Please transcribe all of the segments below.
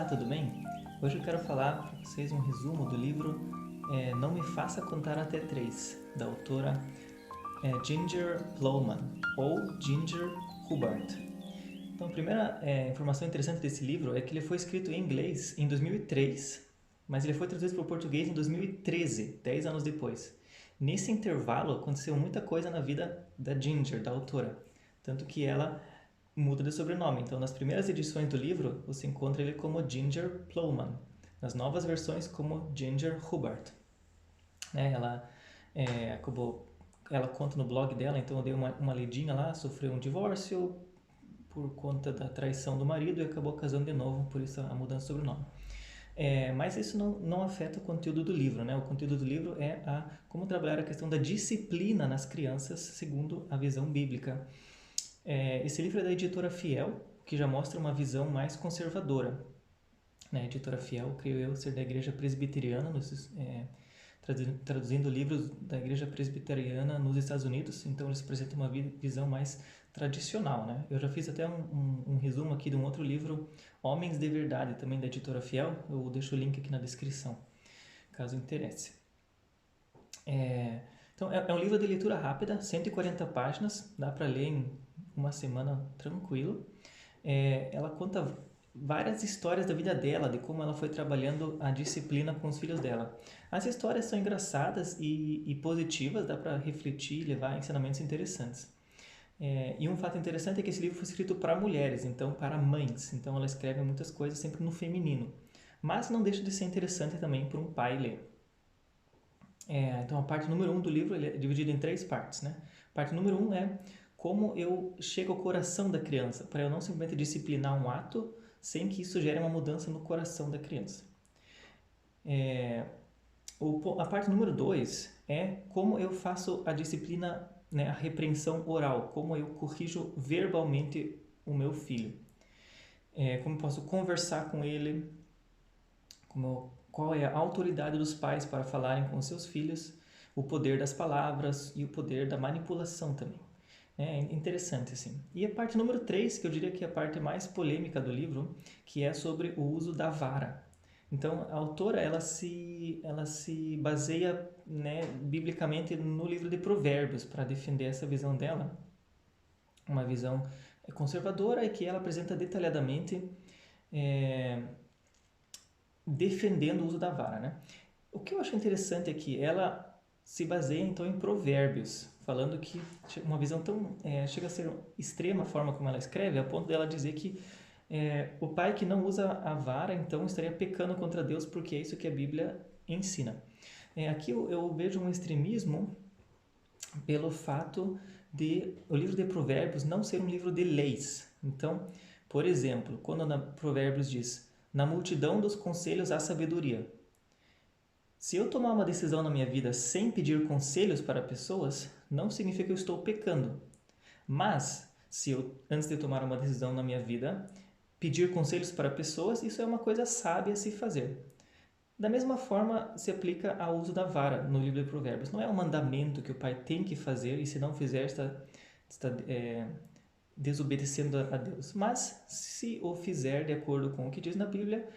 Olá, tudo bem? Hoje eu quero falar para vocês um resumo do livro Não Me Faça Contar Até Três, da autora Ginger Plowman, ou Ginger Hubbard. Então, a primeira informação interessante desse livro é que ele foi escrito em inglês em 2003, mas ele foi traduzido para o português em 2013, 10 anos depois. Nesse intervalo, aconteceu muita coisa na vida da Ginger, da autora, tanto que ela muda de sobrenome. Então, nas primeiras edições do livro, você encontra ele como Ginger Plowman. Nas novas versões, como Ginger Hubbard. Ela ela conta no blog dela, então eu dei uma lidinha lá, sofreu um divórcio por conta da traição do marido e acabou casando de novo, por isso a mudança de sobrenome. Mas isso não afeta o conteúdo do livro, né? O conteúdo do livro é como trabalhar a questão da disciplina nas crianças segundo a visão bíblica. Esse livro é da editora Fiel, que já mostra uma visão mais conservadora. A editora Fiel, creio eu, ser da Igreja Presbiteriana, traduzindo livros da Igreja Presbiteriana nos Estados Unidos, então eles apresentam uma visão mais tradicional. Né? Eu já fiz até um resumo aqui de um outro livro, Homens de Verdade, também da editora Fiel, eu deixo o link aqui na descrição, caso interesse. Então, é um livro de leitura rápida, 140 páginas, dá para ler em uma semana tranquilo. Ela conta várias histórias da vida dela, de como ela foi trabalhando a disciplina com os filhos dela. As histórias são engraçadas e positivas, dá para refletir e levar ensinamentos interessantes. E um fato interessante é que esse livro foi escrito para mulheres, então para mães. Então ela escreve muitas coisas sempre no feminino. Mas não deixa de ser interessante também para um pai ler. Então a parte número 1 do livro ele é dividido em 3 partes. Né? A parte número 1 é como eu chego ao coração da criança, para eu não simplesmente disciplinar um ato sem que isso gere uma mudança no coração da criança. A parte número 2 é como eu faço a disciplina, né, a repreensão oral, como eu corrijo verbalmente o meu filho. Como eu posso conversar com ele, qual é a autoridade dos pais para falarem com seus filhos, o poder das palavras e o poder da manipulação também. É interessante, assim. E a parte número 3, que eu diria que é a parte mais polêmica do livro, que é sobre o uso da vara. Então, a autora, ela se baseia, né, biblicamente no livro de Provérbios para defender essa visão dela. Uma visão conservadora e que ela apresenta detalhadamente defendendo o uso da vara. Né? O que eu acho interessante é que ela se baseia então em Provérbios, falando que uma visão tão chega a ser extrema a forma como ela escreve, a ponto dela dizer que o pai que não usa a vara então estaria pecando contra Deus, porque é isso que a Bíblia ensina. Aqui eu vejo um extremismo pelo fato de o livro de Provérbios não ser um livro de leis. Então, por exemplo, quando Provérbios diz: na multidão dos conselhos há sabedoria. Se eu tomar uma decisão na minha vida sem pedir conselhos para pessoas, não significa que eu estou pecando. Mas, se eu, antes de tomar uma decisão na minha vida, pedir conselhos para pessoas, isso é uma coisa sábia a se fazer. Da mesma forma, se aplica ao uso da vara no livro de Provérbios. Não é um mandamento que o pai tem que fazer e se não fizer, está desobedecendo a Deus. Mas, se o fizer de acordo com o que diz na Bíblia,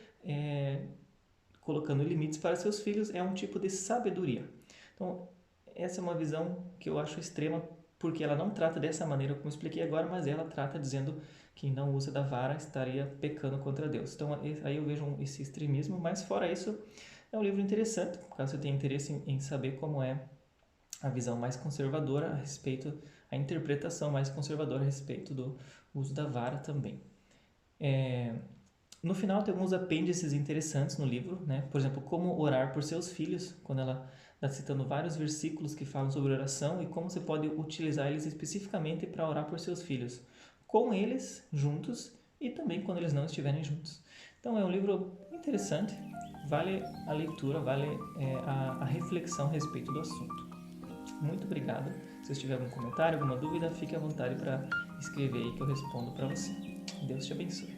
colocando limites para seus filhos, é um tipo de sabedoria. Então, essa é uma visão que eu acho extrema, porque ela não trata dessa maneira como eu expliquei agora, mas ela trata dizendo que quem não usa da vara estaria pecando contra Deus. Então, aí eu vejo esse extremismo, mas fora isso, é um livro interessante, caso você tenha interesse em saber como é a visão mais conservadora a respeito, a interpretação mais conservadora a respeito do uso da vara também. No final tem alguns apêndices interessantes no livro, né? Por exemplo, como orar por seus filhos, quando ela está citando vários versículos que falam sobre oração e como você pode utilizar eles especificamente para orar por seus filhos, com eles juntos e também quando eles não estiverem juntos. Então é um livro interessante, vale a leitura, vale a reflexão a respeito do assunto. Muito obrigado. Se você tiver algum comentário, alguma dúvida, fique à vontade para escrever aí que eu respondo para você. Deus te abençoe.